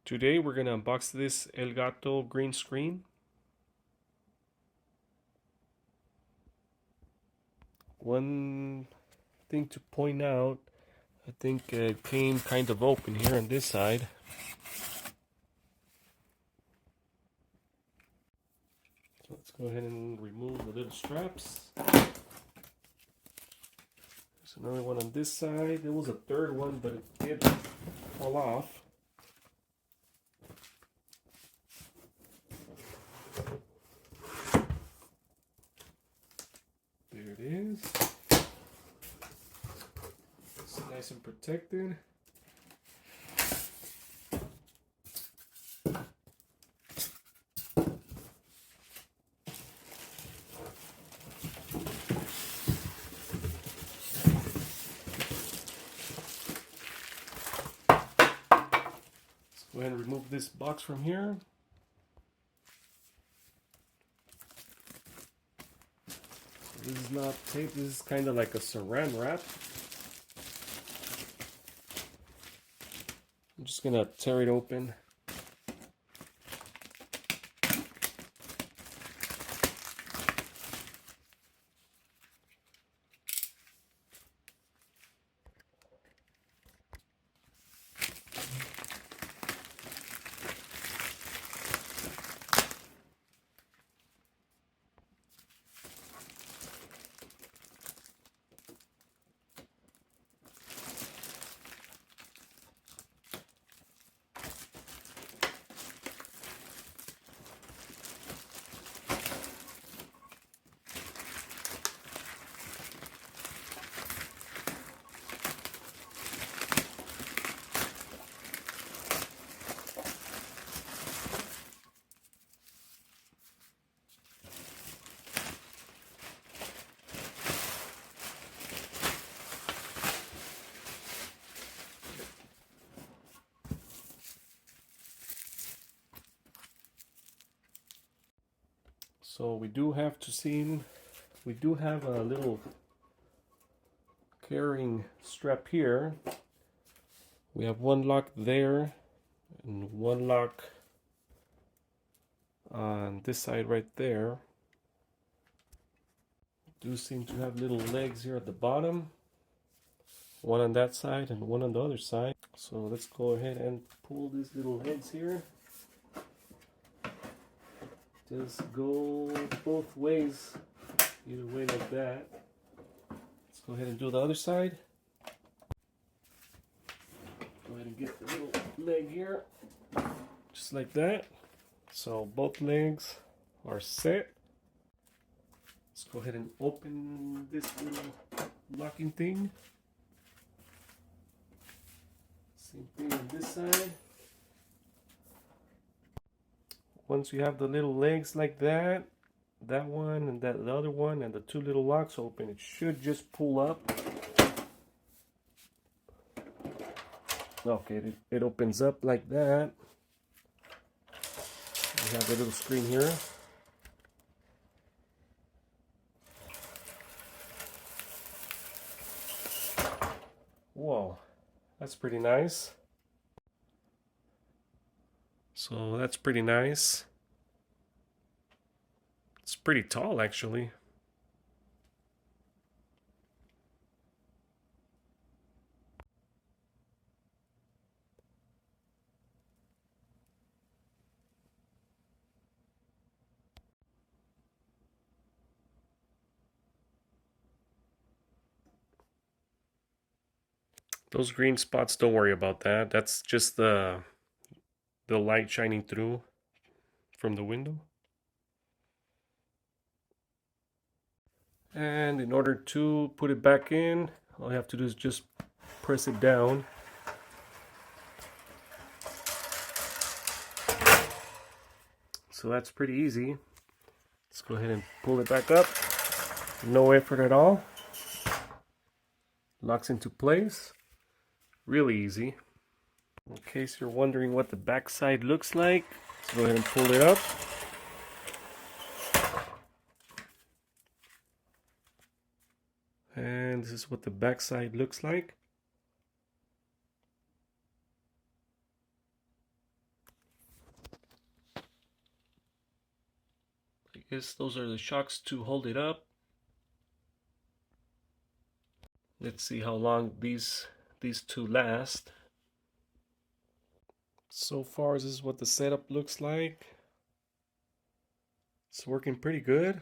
Today we're going to unbox this Elgato green screen. One thing to point out, I think it came kind of open here on this side. So let's go ahead and remove the little straps. There's another one on this side. There was a third one, but it did fall off. There it is. It's nice and protected. Go ahead and remove this box from here. This is not tape, this is kind of like a saran wrap. I'm just gonna tear it open. So we do have a little carrying strap here. We have one lock there and one lock on this side right there. We do seem to have little legs here at the bottom. One on that side and one on the other side. So let's go ahead and pull these little heads here. Just go both ways, either way like that. Let's go ahead and do the other side. Go ahead and get the little leg here, just like that. So both legs are set. Let's go ahead and open this little locking thing. Same thing on this side. Once you have the little legs like that, that one and the other one and the two little locks open, it should just pull up. Okay, it opens up like that. We have the little screen here. Whoa, that's pretty nice. So that's pretty nice. It's pretty tall, actually. Those green spots, don't worry about that. That's just the light shining through from the window. And in order to put it back in, all you have to do is just press it down. So that's pretty easy. Let's go ahead and pull it back up. No effort at all. Locks into place. Really easy. In case you're wondering what the back side looks like, let's go ahead and pull it up. And this is what the back side looks like. those are the shocks to hold it up. Let's see how long these two last. So far, this is what the setup looks like. It's working pretty good.